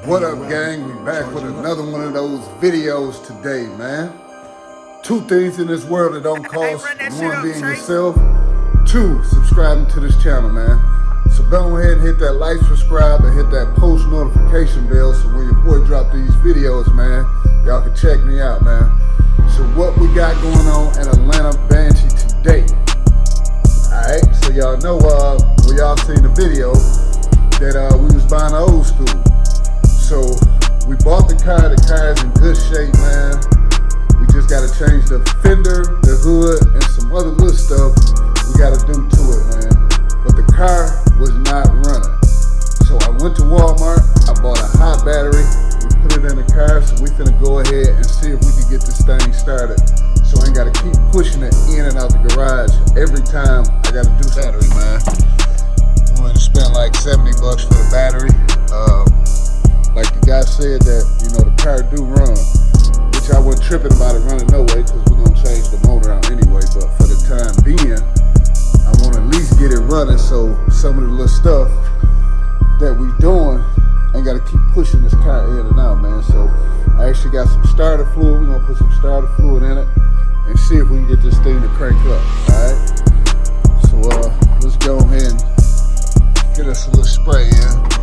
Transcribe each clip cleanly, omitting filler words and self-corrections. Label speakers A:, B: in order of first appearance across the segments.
A: What up, gang? We back with another one of those videos today, man. Two things in this world that don't cost. One being yourself. Two, subscribing to this channel, man. So go ahead and hit that like, subscribe, and hit that post notification bell so when your boy drop these videos, man, y'all can check me out, man. So what we got going on at Atlanta Banshee today? Alright, so y'all know when y'all seen the video that we was buying an old school. So we bought the car is in good shape, man. We just gotta change the fender, the hood, and some other little stuff we gotta do to it, man. But the car was not running. So I went to Walmart, I bought a hot battery, we put it in the car, so we finna go ahead and see if we can get this thing started. So I ain't gotta keep pushing it in and out the garage every time I gotta do battery, man. We went to spend like 70 bucks for the battery. Like the guy said that, you know, the car do run, which I wasn't tripping about it running no way because we're gonna change the motor out anyway. But for the time being, I want to at least get it running so some of the little stuff that we doing ain't got to keep pushing this car in and out, man. So I actually got some starter fluid. We're gonna put some starter fluid in it and see if we can get this thing to crank up. All right. So let's go ahead and get us a little spray in.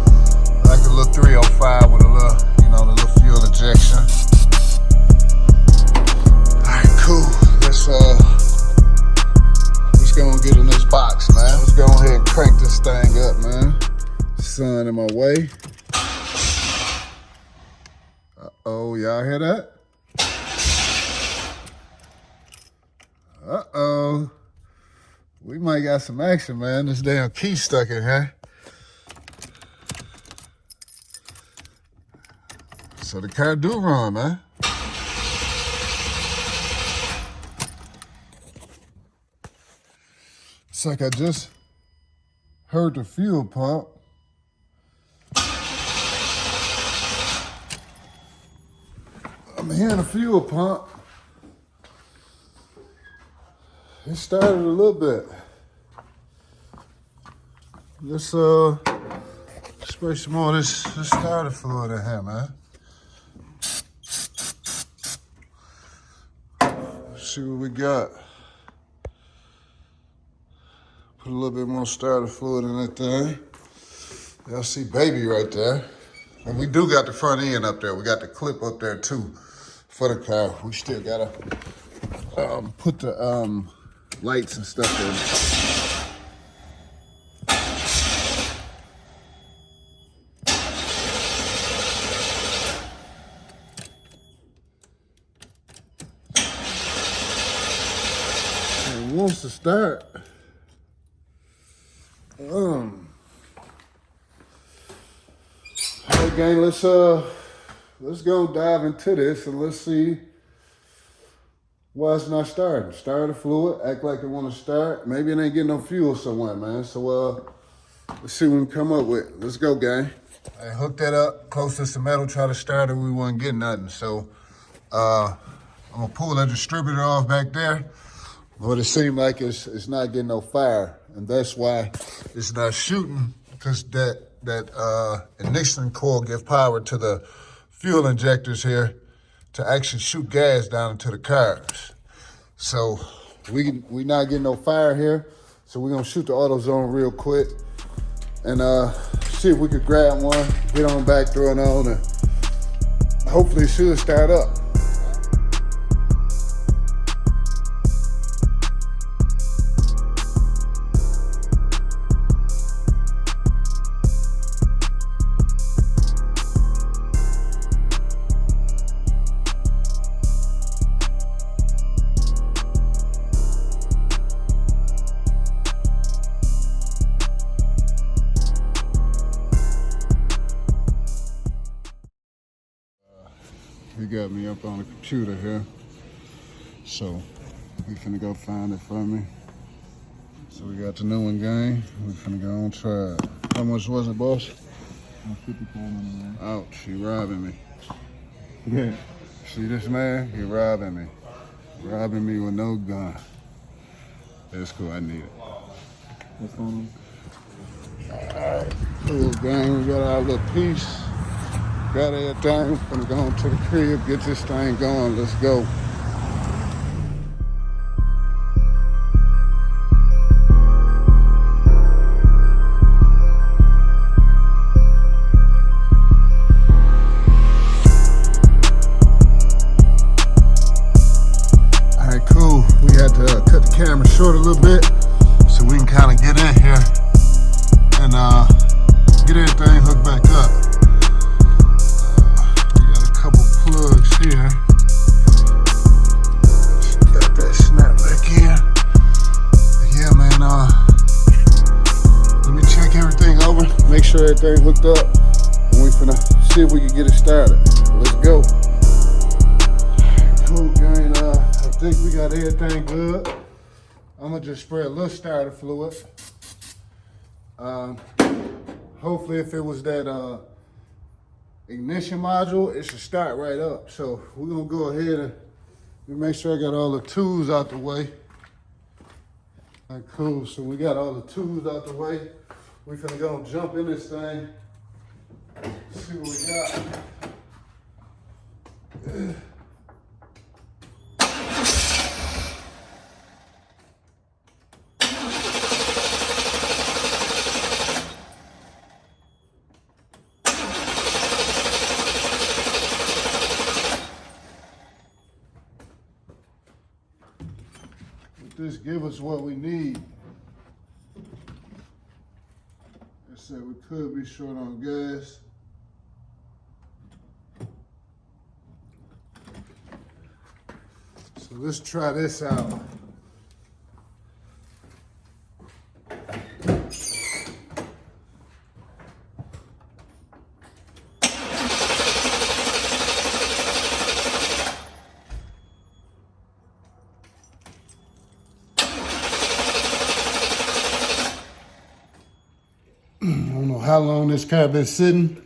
A: Like a little 305 with a little, you know, the little fuel injection. Alright, cool. Let's go and get in this box, man. Let's go ahead and crank this thing up, man. Sun in my way. Uh-oh, y'all hear that? Uh-oh. We might got some action, man. This damn key stuck in here. So the car do run, man. It's like I just heard the fuel pump. I'm hearing the fuel pump. It started a little bit. Let's spray some more of this starter fluid in here, man. See what we got. Put a little bit more starter fluid in that thing. Y'all see baby right there. And we do got the front end up there. We got the clip up there too for the car. We still gotta put the lights and stuff in. Wants to start. All right, gang, let's go dive into this and let's see why it's not starting. Starter fluid, act like it want to start. Maybe it ain't getting no fuel somewhere, man. So let's see what we can come up with. Let's go, gang. I hooked that up closest to metal, try to start it. We wasn't getting nothing. So I'm gonna pull that distributor off back there. But it seemed like it's not getting no fire, and that's why it's not shooting, because that ignition coil gives power to the fuel injectors here to actually shoot gas down into the cars. So we not getting no fire here, so we're gonna shoot the AutoZone real quick and see if we could grab one, get on back, throw it on, and hopefully it should start up. He got me up on the computer here, so we finna go find it for me. So we got the new one, gang. We finna go on try it. How much was it, boss? 50 Ouch, he robbing me. Yeah. See this man? He robbing me. Robbing me with no gun. That's cool, I need it. What's going on? All right, cool, gang. We got our little piece. Got everything. Gonna go to the crib, get this thing going. Let's go. All right, cool. We had to cut the camera short a little bit so we can kind of get in here and get everything hooked back up. Plugs here. Got that snap back in. Yeah, man. Let me check everything over. Make sure everything hooked up, and we finna see if we can get it started. Let's go. Cool, gang. I think we got everything good. I'm gonna just spray a little starter fluid. Hopefully, if it was that ignition module, it should start right up. So we're gonna go ahead and make sure I got all the tools out the way. All right, cool. So we got all the tools out the way. We're gonna go and jump in this thing, see what we got. This give us what we need. I said we could be short on gas. So let's try this out. I don't know how long this car been sitting,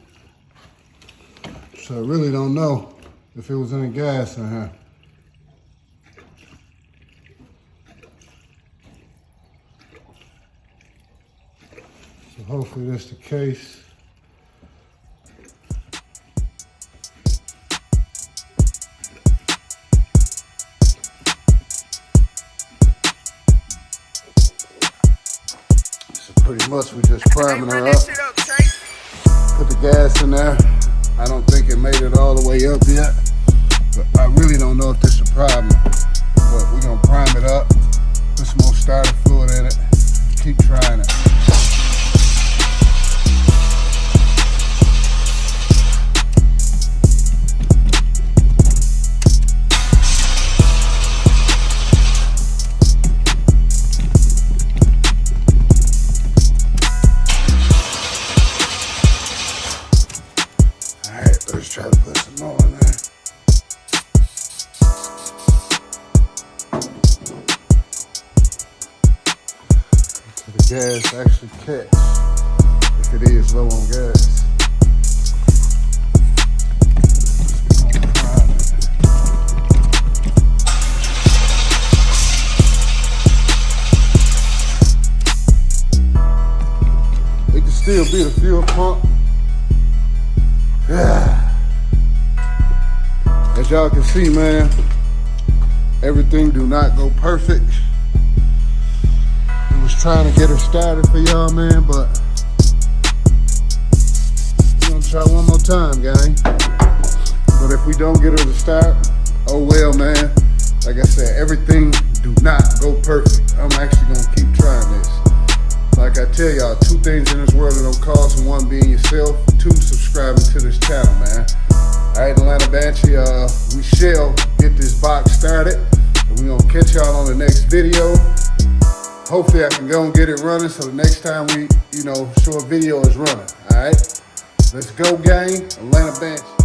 A: so I really don't know if it was any gas in here. So hopefully that's the case. Pretty much we just priming her up. Put the gas in there. I don't think it made it all the way up yet, but I really don't know if this is a problem. But we're gonna prime it up, put some more starter fluid in it, keep trying it. Let's try to put some more in there. So the gas actually catch if it is low on gas. It can still be the fuel pump. As y'all can see, man, everything do not go perfect. I was trying to get her started for y'all, man, but we're gonna try one more time, gang. But if we don't get her to start, oh well, man. Like I said, everything do not go perfect. I'm actually gonna keep trying this. Like I tell y'all, two things in this world that don't cost, one being yourself, two subscribing to this channel, man. All right, Atlanta Banshee, we shall get this box started, and we're gonna catch y'all on the next video. Hopefully I can go and get it running, so the next time we, show a video is running, all right? Let's go, gang. Atlanta Banshee.